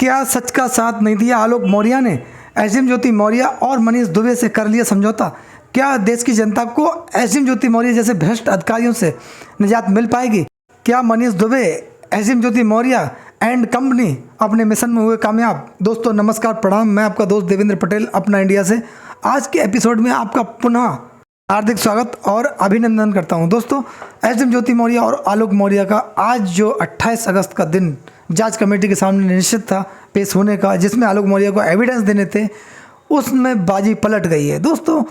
क्या सच का साथ नहीं दिया आलोक मौर्य ने? एसडीएम ज्योति मौर्य और मनीष दुबे से कर लिया समझौता। क्या देश की जनता को एसडीएम ज्योति मौर्य जैसे भ्रष्ट अधिकारियों से निजात मिल पाएगी? क्या Manish Dubey, SDM Jyoti Maurya and company अपने मिशन में हुए कामयाब? दोस्तों नमस्कार, प्रणाम। मैं आपका दोस्त देवेंद्र पटेल अपना इंडिया से आज के एपिसोड में आपका पुनः हार्दिक स्वागत और अभिनंदन करता हूं। दोस्तों, एसडीएम ज्योति मौर्य और आलोक मौर्य का आज जो 28 अगस्त का दिन जांच कमेटी के सामने निश्चित था पेश होने का, जिसमें आलोक मौर्य को एविडेंस देने थे, उसमें बाजी पलट गई है। दोस्तों,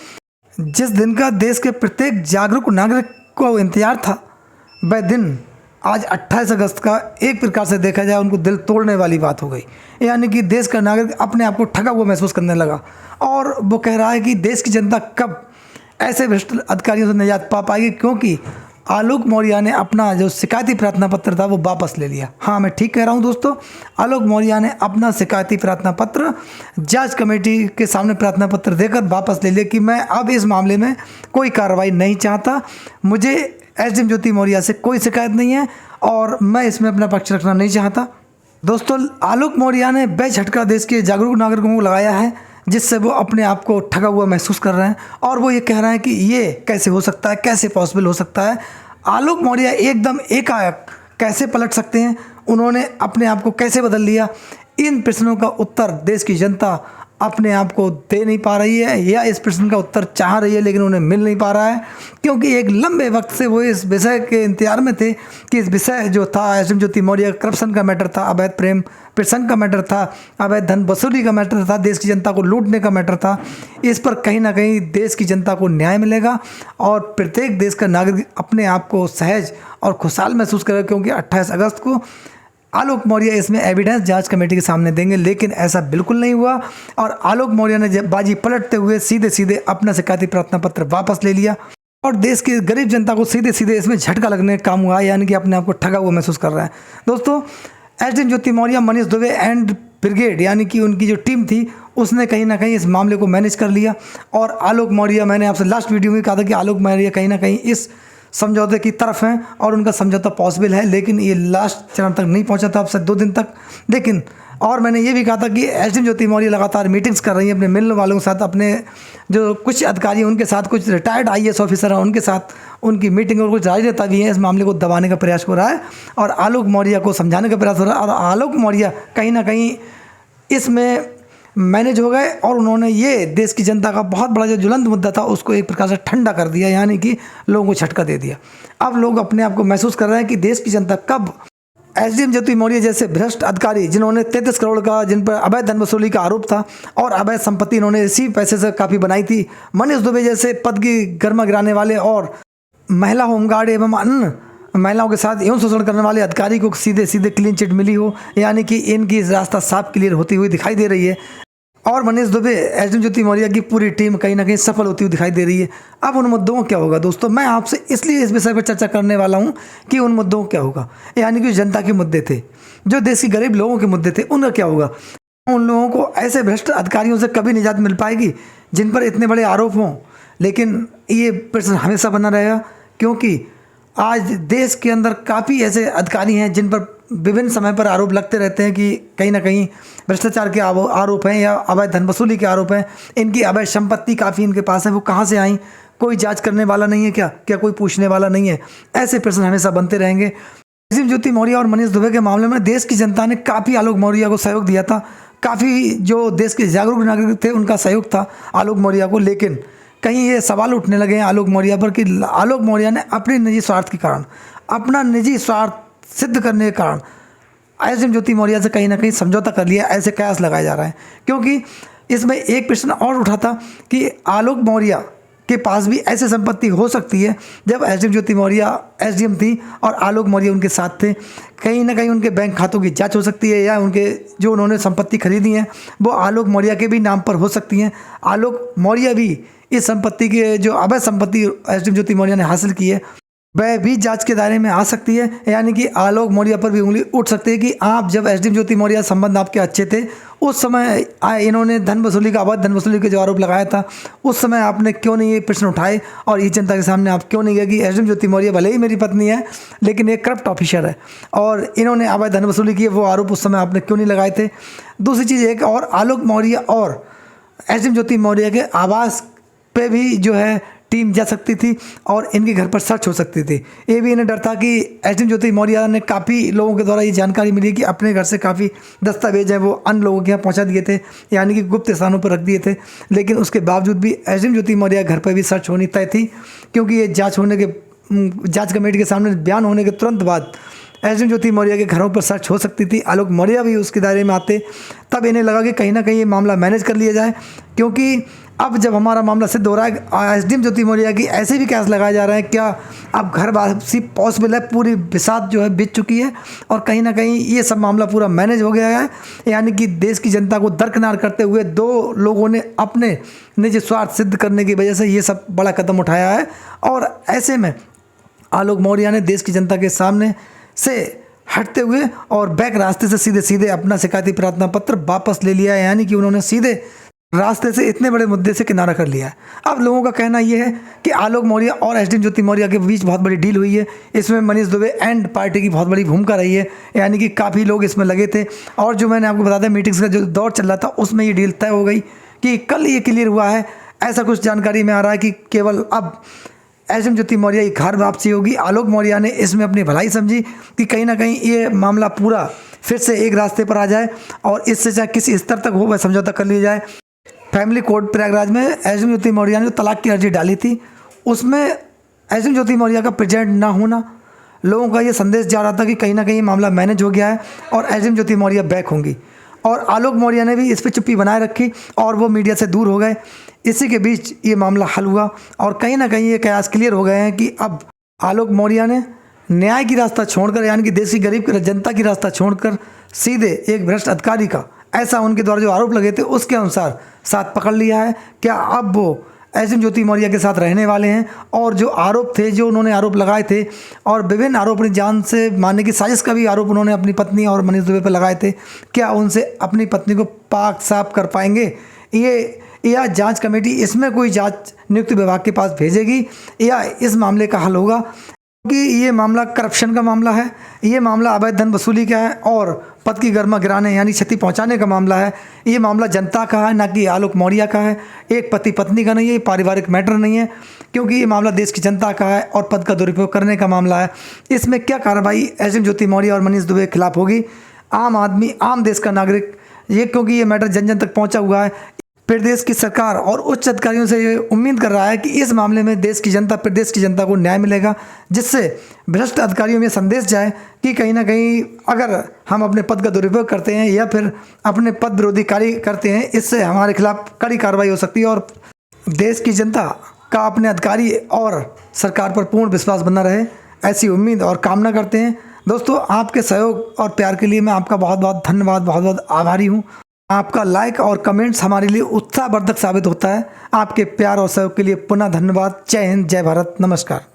जिस दिन का देश के प्रत्येक जागरूक नागरिक को इंतजार था, वह दिन आज 28 अगस्त का एक प्रकार से देखा जाए उनको दिल तोड़ने वाली बात हो गई। यानी कि देश का नागरिक अपने आप को ठगा हुआ महसूस करने लगा और वो कह रहा है कि देश की जनता कब ऐसे भ्रष्ट अधिकारियों से निजात पा पाएगी, क्योंकि आलोक मौर्य ने अपना जो शिकायती प्रार्थना पत्र था वो वापस ले लिया। हाँ, मैं ठीक कह रहा हूँ दोस्तों, आलोक मौर्य ने अपना शिकायती प्रार्थना पत्र जांच कमेटी के सामने प्रार्थना पत्र देकर वापस ले लिया कि मैं अब इस मामले में कोई कार्रवाई नहीं चाहता, मुझे एसडीएम ज्योति मौर्य से कोई शिकायत नहीं है और मैं इसमें अपना पक्ष रखना नहीं चाहता। दोस्तों, आलोक मौर्य ने बेझटका देश के जागरूक नागरिकों को लगाया है, जिससे वो अपने आप को ठगा हुआ महसूस कर रहे हैं और वो ये कह रहे हैं कि ये कैसे हो सकता है, कैसे पॉसिबल हो सकता है। आलोक मौर्य एकदम एकाएक कैसे पलट सकते हैं, उन्होंने अपने आप को कैसे बदल लिया, इन प्रश्नों का उत्तर देश की जनता अपने आप को दे नहीं पा रही है, या इस प्रश्न का उत्तर चाह रही है लेकिन उन्हें मिल नहीं पा रहा है, क्योंकि एक लंबे वक्त से वो इस विषय के इंतजार में थे कि इस विषय जो था एसडीएम ज्योति मौर्य करप्शन का मैटर था, अवैध प्रेम प्रसंग का मैटर था, अवैध धन वसूली का मैटर था, देश की जनता को लूटने का मैटर था। इस पर कहीं ना कहीं देश की जनता को न्याय मिलेगा और प्रत्येक देश का नागरिक अपने आप को सहज और खुशहाल महसूस करेगा, क्योंकि 28 अगस्त को आलोक मौर्य इसमें एविडेंस जांच कमेटी के सामने देंगे। लेकिन ऐसा बिल्कुल नहीं हुआ और आलोक मौर्य ने बाजी पलटते हुए सीधे सीधे अपना शिकायती प्रार्थना पत्र वापस ले लिया और देश की गरीब जनता को सीधे सीधे इसमें झटका लगने का काम हुआ, यानी कि अपने आप को ठगा हुआ महसूस कर रहा है। दोस्तों, SDM Jyoti Maurya, Manish Dubey and brigade यानी कि उनकी जो टीम थी, उसने कहीं ना कहीं इस मामले को मैनेज कर लिया और आलोक मौर्य, मैंने आपसे लास्ट वीडियो में कहा था कि आलोक मौर्य कहीं ना कहीं इस समझौते की तरफ हैं और उनका समझौता पॉसिबल है, लेकिन ये लास्ट चरण तक नहीं पहुंचा था, अब से 2 दिन तक। लेकिन और मैंने ये भी कहा था कि एसडीएम ज्योति मौर्य लगातार मीटिंग्स कर रही हैं अपने मिलने वालों के साथ, अपने जो कुछ अधिकारी हैं उनके साथ, कुछ रिटायर्ड आईएएस ऑफिसर हैं उनके साथ उनकी मीटिंग, और कुछ राजनेता भी हैं, इस मामले को दबाने का प्रयास हो रहा है और आलोक मौर्य को समझाने का प्रयास हो रहा है। और आलोक मौर्य कहीं ना कहीं इसमें मैनेज हो गए और उन्होंने ये देश की जनता का बहुत बड़ा जो ज्वलंत मुद्दा था उसको एक प्रकार से ठंडा कर दिया, यानी कि लोगों को झटका दे दिया। अब लोग अपने आप को महसूस कर रहे हैं कि देश की जनता कब एसडीएम ज्योति मौर्य जैसे भ्रष्ट अधिकारी, जिन्होंने 33 करोड़ का, जिन पर अवैध धन वसूली का आरोप था और अवैध संपत्ति इन्होंने इसी पैसे से काफ़ी बनाई थी, मनीष दुबे जैसे पद की गर्मा गिराने वाले और महिला होमगार्ड एवं अन्य महिलाओं के साथ यौन शोषण करने वाले अधिकारी को सीधे सीधे क्लीन चिट मिली हो, यानी कि इनकी रास्ता साफ क्लियर होती हुई दिखाई दे रही है और मनीष दुबे, एसडीएम ज्योति मौर्य की पूरी टीम कहीं ना कहीं सफल होती हुई दिखाई दे रही है। अब उन मुद्दों को क्या होगा दोस्तों, मैं आपसे इसलिए इस विषय पर चर्चा करने वाला हूं कि उन मुद्दों को क्या होगा, यानी कि जनता के मुद्दे थे, जो देश के गरीब लोगों के मुद्दे थे, उनका क्या होगा। उन लोगों को ऐसे भ्रष्ट अधिकारियों से कभी निजात मिल पाएगी जिन पर इतने बड़े आरोप हों, लेकिन ये प्रश्न हमेशा बना रहेगा, क्योंकि आज देश के अंदर काफ़ी ऐसे अधिकारी हैं जिन पर विभिन्न समय पर आरोप लगते रहते हैं कि कहीं ना कहीं भ्रष्टाचार के आरोप हैं या अवैध धन वसूली के आरोप हैं, इनकी अवैध संपत्ति काफ़ी इनके पास है, वो कहाँ से आई, कोई जांच करने वाला नहीं है क्या कोई पूछने वाला नहीं है। ऐसे प्रश्न हमेशा बनते रहेंगे। एसडीएम ज्योति मौर्य और मनीष दुबे के मामले में देश की जनता ने काफ़ी आलोक मौर्य को सहयोग दिया था, काफ़ी जो देश के जागरूक नागरिक थे उनका सहयोग था आलोक मौर्य को। लेकिन कहीं ये सवाल उठने लगे हैं आलोक मौर्य पर कि आलोक मौर्य ने अपने निजी स्वार्थ के कारण, अपना निजी स्वार्थ सिद्ध करने के कारण एसडीएम ज्योति मौर्य से कहीं ना कहीं समझौता कर लिया, ऐसे कयास लगाए जा रहे हैं। क्योंकि इसमें एक प्रश्न और उठा था कि आलोक मौर्य के पास भी ऐसी संपत्ति हो सकती है, जब एसडीएम ज्योति मौर्य एसडीएम थी और आलोक मौर्य उनके साथ थे, कहीं ना कहीं उनके बैंक खातों की जांच हो सकती है या उनके जो उन्होंने संपत्ति खरीदी है वो आलोक मौर्य के भी नाम पर हो सकती हैं। आलोक मौर्य भी इस संपत्ति के जो अवैध संपत्ति एसडीएम ज्योति मौर्य ने हासिल की है वह भी जांच के दायरे में आ सकती है। यानी कि आलोक मौर्य पर भी उंगली उठ सकती है कि आप जब एसडीएम ज्योति मौर्य संबंध आपके अच्छे थे, उस समय इन्होंने धन वसूली का अवैध धन वसूली का जो आरोप लगाया था, उस समय आपने क्यों नहीं ये प्रश्न उठाए और ये जनता के सामने आप क्यों नहीं गए कि एसडीएम ज्योति मौर्य भले ही मेरी पत्नी है लेकिन एक करप्ट ऑफिसर है और इन्होंने अवैध धन वसूली की, वो आरोप उस समय आपने क्यों नहीं लगाए थे। दूसरी चीज़ एक और, आलोक मौर्य और एसडीएम ज्योति मौर्य के आवास पे भी जो है टीम जा सकती थी और इनके घर पर सर्च हो सकती थी। ये भी इन्हें डर था कि एसडीएम ज्योति मौर्य ने काफ़ी लोगों के द्वारा ये जानकारी मिली कि अपने घर से काफ़ी दस्तावेज हैं वो अन्य लोगों के यहाँ पहुँचा दिए थे, यानी कि गुप्त स्थानों पर रख दिए थे। लेकिन उसके बावजूद भी एसडीएम ज्योति मौर्य घर पर भी सर्च होनी तय थी, क्योंकि ये जाँच कमेटी के सामने बयान होने के तुरंत बाद एसडीएम ज्योति मौर्य के घरों पर सर्च हो सकती थी। आलोक मौर्य भी उसके दायरे में आते। तब इन्हें लगा कि कहीं ना कहीं ये मामला मैनेज कर लिया जाए, क्योंकि अब जब हमारा मामला सिद्ध हो रहा है, एसडीएम ज्योति मौर्य की ऐसे भी केस लगाए जा रहे हैं, क्या अब घर वापसी पॉसिबल है? पूरी बिसात जो है बीत चुकी है और कहीं ना कहीं ये सब मामला पूरा मैनेज हो गया है। यानी कि देश की जनता को दरकिनार करते हुए दो लोगों ने अपने निजी स्वार्थ सिद्ध करने की वजह से ये सब बड़ा कदम उठाया है और ऐसे में आलोक मौर्य ने देश की जनता के सामने से हटते हुए और बैक रास्ते से सीधे सीधे अपना शिकायती प्रार्थना पत्र वापस ले लिया है। यानी कि उन्होंने सीधे रास्ते से इतने बड़े मुद्दे से किनारा कर लिया है। अब लोगों का कहना यह है कि आलोक मौर्य और एसडीएम ज्योति मौर्य के बीच बहुत बड़ी डील हुई है। इसमें मनीष दुबे एंड पार्टी की बहुत बड़ी भूमिका रही है, यानी कि काफ़ी लोग इसमें लगे थे। और जो मैंने आपको बता दें, मीटिंग्स का जो दौर चल रहा था उसमें ये डील तय हो गई कि कल ये क्लियर हुआ है। ऐसा कुछ जानकारी में आ रहा है कि केवल अब एसडीएम ज्योति मौर्य की घर वापसी होगी। आलोक मौर्य ने इसमें अपनी भलाई समझी कि कहीं ना कहीं ये मामला पूरा फिर से एक रास्ते पर आ जाए और इससे चाहे किसी स्तर तक हो वह समझौता कर लिया जाए। फैमिली कोर्ट प्रयागराज में एसडीएम ज्योति मौर्य ने जो तलाक की अर्जी डाली थी, उसमें एसडीएम ज्योति मौर्य का प्रेजेंट ना होना, लोगों का ये संदेश जा रहा था कि कहीं ना कहीं मामला मैनेज हो गया है और एसडीएम ज्योति मौर्य बैक होंगी। और आलोक मौर्य ने भी इस पर चुप्पी बनाए रखी और वो मीडिया से दूर हो गए। इसी के बीच ये मामला हल हुआ और कहीं ना कहीं ये कयास क्लियर हो गए हैं कि अब आलोक मौर्य ने न्याय की रास्ता छोड़कर, यानी कि देश की गरीब जनता की रास्ता छोड़कर सीधे एक भ्रष्ट अधिकारी का, ऐसा उनके द्वारा जो आरोप लगे थे उसके अनुसार साथ पकड़ लिया है। क्या अब वो एसडीएम ज्योति मौर्य के साथ रहने वाले हैं? और जो आरोप थे, जो उन्होंने आरोप लगाए थे और विभिन्न आरोप अपनी जान से मारने की साजिश का भी आरोप उन्होंने अपनी पत्नी और मनीष दुबे पर लगाए थे, क्या उनसे अपनी पत्नी को पाक साफ कर पाएंगे? या जांच कमेटी इसमें कोई जांच नियुक्त विभाग के पास भेजेगी या इस मामले का हल होगा? क्योंकि ये मामला करप्शन का मामला है, ये मामला अवैध धन वसूली का है और पद की गर्मा गिराने यानी क्षति पहुंचाने का मामला है। ये मामला जनता का है, ना कि आलोक मौर्य का है। एक पति पत्नी का नहीं है, ये पारिवारिक मैटर नहीं है, क्योंकि ये मामला देश की जनता का है और पद का दुरुपयोग करने का मामला है। इसमें क्या कार्रवाई एसडीएम ज्योति मौर्य और मनीष दुबे के खिलाफ होगी? आम आदमी, आम देश का नागरिक, ये क्योंकि ये मैटर जन जन तक पहुँचा हुआ है, प्रदेश की सरकार और उच्च अधिकारियों से ये उम्मीद कर रहा है कि इस मामले में प्रदेश की जनता को न्याय मिलेगा, जिससे भ्रष्ट अधिकारियों में संदेश जाए कि कहीं ना कहीं अगर हम अपने पद का दुरुपयोग करते हैं या फिर अपने पद विरोधी कार्य करते हैं, इससे हमारे खिलाफ कड़ी कार्रवाई हो सकती है और देश की जनता का अपने अधिकारी और सरकार पर पूर्ण विश्वास बना रहे, ऐसी उम्मीद और कामना करते हैं। दोस्तों, आपके सहयोग और प्यार के लिए मैं आपका बहुत बहुत धन्यवाद, बहुत बहुत आभारी हूँ। आपका लाइक और कमेंट्स हमारे लिए उत्साहवर्धक साबित होता है। आपके प्यार और सहयोग के लिए पुनः धन्यवाद। जय हिंद, जय भारत, नमस्कार।